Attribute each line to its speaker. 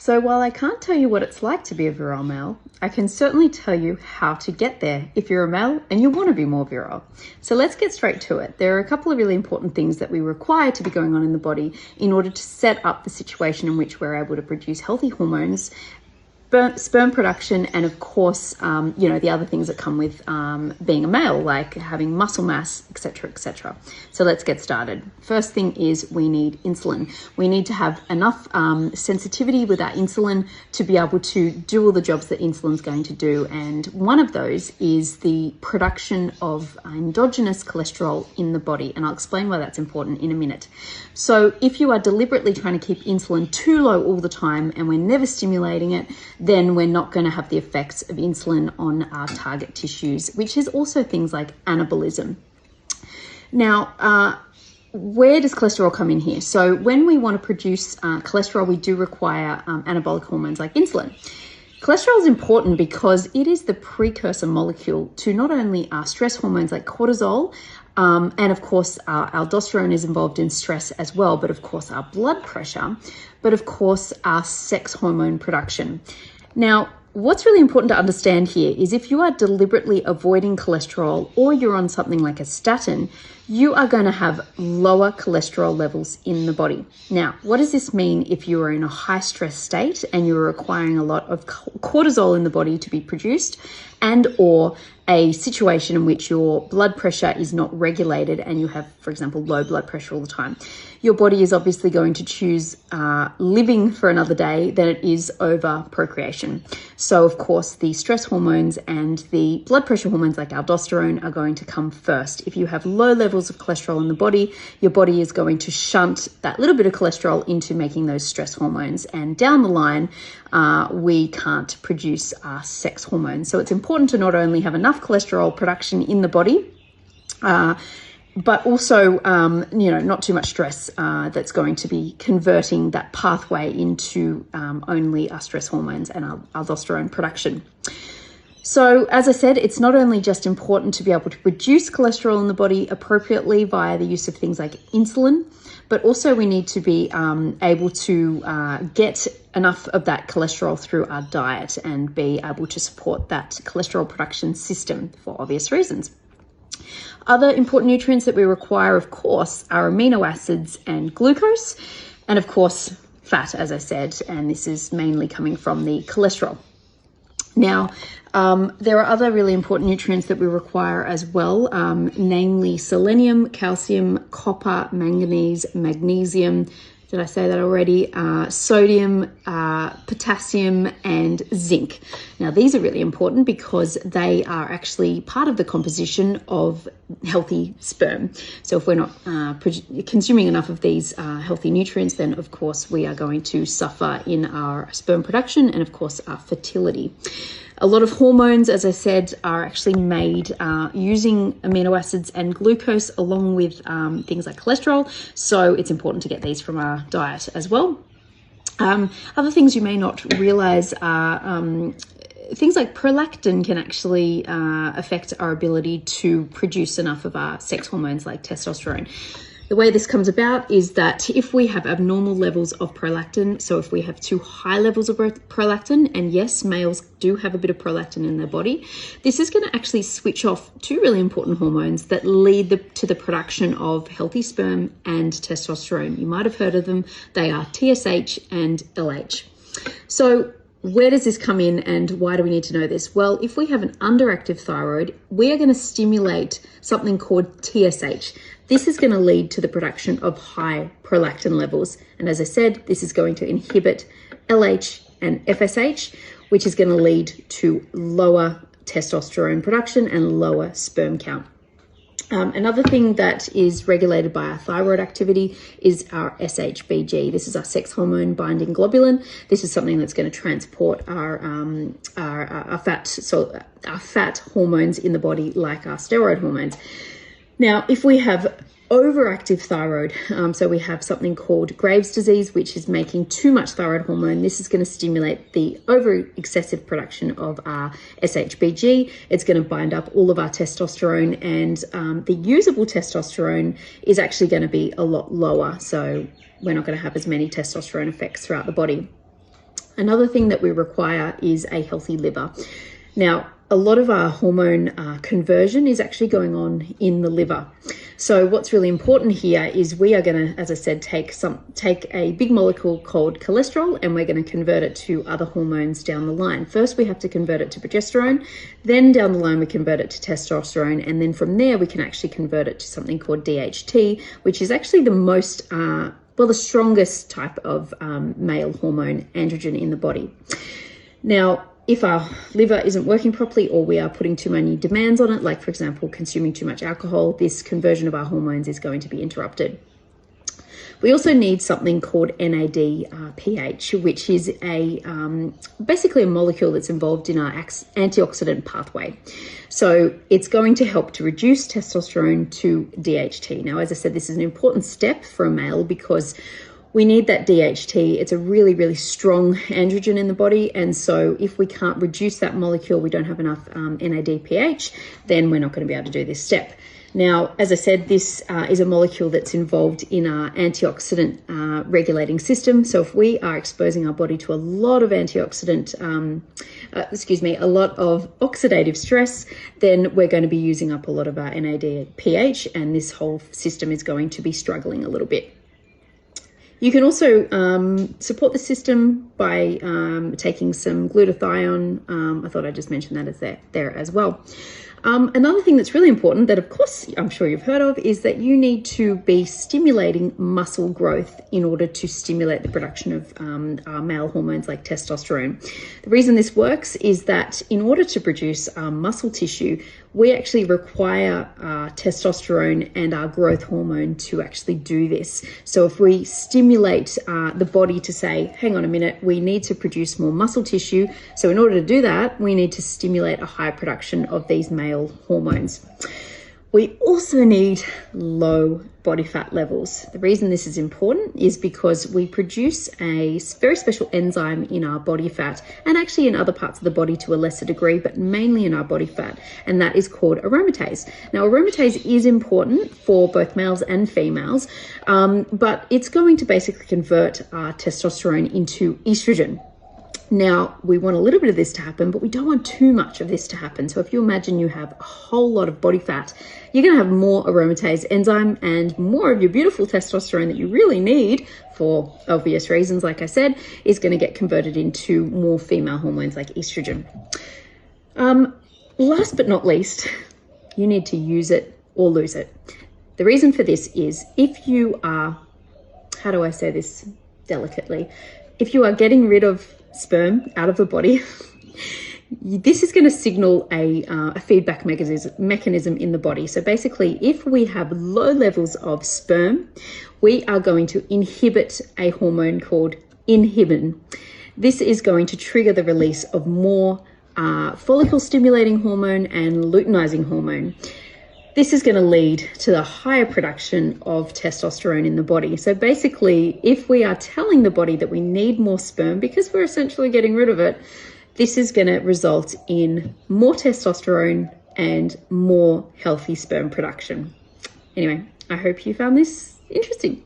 Speaker 1: So while I can't tell you what it's like to be a virile male, I can certainly tell you how to get there if you're a male and you want to be more virile. So let's get straight to it. There are a couple of really important things that we require to be going on in the body in order to set up the situation in which we're able to produce healthy hormones, sperm production, and of course, the other things that come with being a male, like having muscle mass, etc., etc. So let's get started. First thing is we need insulin. We need to have enough sensitivity with our insulin to be able to do all the jobs that insulin's going to do. And one of those is the production of endogenous cholesterol in the body. And I'll explain why that's important in a minute. So if you are deliberately trying to keep insulin too low all the time and we're never stimulating it, then we're not going to have the effects of insulin on our target tissues, which is also things like anabolism. Now, where does cholesterol come in here? So when we want to produce cholesterol, we do require anabolic hormones like insulin. Cholesterol is important because it is the precursor molecule to not only our stress hormones like cortisol, and of course our aldosterone is involved in stress as well, but of course our blood pressure, but of course our sex hormone production. Now, what's really important to understand here is if you are deliberately avoiding cholesterol or you're on something like a statin, you are going to have lower cholesterol levels in the body. Now, what does this mean if you are in a high stress state and you're requiring a lot of cortisol in the body to be produced, and or a situation in which your blood pressure is not regulated and you have, for example, low blood pressure all the time? Your body is obviously going to choose living for another day than it is over procreation. So of course, the stress hormones and the blood pressure hormones like aldosterone are going to come first. If you have low levels of cholesterol in the body, your body is going to shunt that little bit of cholesterol into making those stress hormones. And down the line, we can't produce our sex hormones. So it's important to not only have enough cholesterol production in the body, but also, not too much stress that's going to be converting that pathway into only our stress hormones and our aldosterone production. So as I said, it's not only just important to be able to produce cholesterol in the body appropriately via the use of things like insulin, but also we need to be able to get enough of that cholesterol through our diet and be able to support that cholesterol production system for obvious reasons. Other important nutrients that we require, of course, are amino acids and glucose, and of course, fat, as I said, and this is mainly coming from the cholesterol. Now, there are other really important nutrients that we require as well, namely selenium, calcium, copper, manganese, magnesium. Did I say that already? Sodium, potassium, and zinc. Now, these are really important because they are actually part of the composition of healthy sperm. So if we're not consuming enough of these healthy nutrients, then of course we are going to suffer in our sperm production and of course our fertility. A lot of hormones, as I said, are actually made using amino acids and glucose along with things like cholesterol. So it's important to get these from our diet as well. Other things you may not realize are things like prolactin can actually affect our ability to produce enough of our sex hormones like testosterone. The way this comes about is that if we have abnormal levels of prolactin, so if we have too high levels of prolactin, and yes, males do have a bit of prolactin in their body, this is going to actually switch off two really important hormones that lead to the production of healthy sperm and testosterone. You might have heard of them. They are TSH and LH. So where does this come in and why do we need to know this? Well, if we have an underactive thyroid, we are going to stimulate something called TSH. This is going to lead to the production of high prolactin levels. And as I said, this is going to inhibit LH and FSH, which is going to lead to lower testosterone production and lower sperm count. Another thing that is regulated by our thyroid activity is our SHBG. This is our sex hormone binding globulin. This is something that's going to transport our fat hormones in the body, like our steroid hormones. Now, if we have overactive thyroid, so we have something called Graves' disease, which is making too much thyroid hormone. This is going to stimulate the excessive production of our SHBG. It's going to bind up all of our testosterone, and the usable testosterone is actually going to be a lot lower. So we're not going to have as many testosterone effects throughout the body. Another thing that we require is a healthy liver. Now, a lot of our hormone conversion is actually going on in the liver. So what's really important here is we are going to, as I said, take a big molecule called cholesterol, and we're going to convert it to other hormones down the line. First, we have to convert it to progesterone. Then down the line, we convert it to testosterone. And then from there, we can actually convert it to something called DHT, which is actually the most, the strongest type of male hormone, androgen, in the body. Now, if our liver isn't working properly, or we are putting too many demands on it, like for example, consuming too much alcohol, this conversion of our hormones is going to be interrupted. We also need something called NADPH, which is basically a molecule that's involved in our antioxidant pathway. So it's going to help to reduce testosterone to DHT. Now, as I said, this is an important step for a male because we need that DHT. It's a really, really strong androgen in the body. And so if we can't reduce that molecule, we don't have enough NADPH, then we're not going to be able to do this step. Now, as I said, this is a molecule that's involved in our antioxidant regulating system. So if we are exposing our body to a lot of a lot of oxidative stress, then we're going to be using up a lot of our NADPH, and this whole system is going to be struggling a little bit. You can also support the system by taking some glutathione. I thought I'd just mention that as there as well. Another thing that's really important that, of course, I'm sure you've heard of is that you need to be stimulating muscle growth in order to stimulate the production of our male hormones like testosterone. The reason this works is that in order to produce muscle tissue, we actually require testosterone and our growth hormone to actually do this. So if we stimulate the body to say, hang on a minute, we need to produce more muscle tissue. So in order to do that, we need to stimulate a high production of these male hormones. We also need low body fat levels. The reason this is important is because we produce a very special enzyme in our body fat, and actually in other parts of the body to a lesser degree, but mainly in our body fat, and that is called aromatase. Now, aromatase is important for both males and females, but it's going to basically convert our testosterone into estrogen. Now, we want a little bit of this to happen, but we don't want too much of this to happen. So if you imagine you have a whole lot of body fat, you're going to have more aromatase enzyme, and more of your beautiful testosterone that you really need for obvious reasons, like I said, is going to get converted into more female hormones like estrogen. Last but not least, you need to use it or lose it. The reason for this is if you are, how do I say this delicately? If you are getting rid of sperm out of the body, this is going to signal a feedback mechanism in the body. So basically, if we have low levels of sperm, we are going to inhibit a hormone called inhibin. This is going to trigger the release of more follicle stimulating hormone and luteinizing hormone. This is going to lead to the higher production of testosterone in the body. So basically, if we are telling the body that we need more sperm because we're essentially getting rid of it, this is going to result in more testosterone and more healthy sperm production. Anyway, I hope you found this interesting.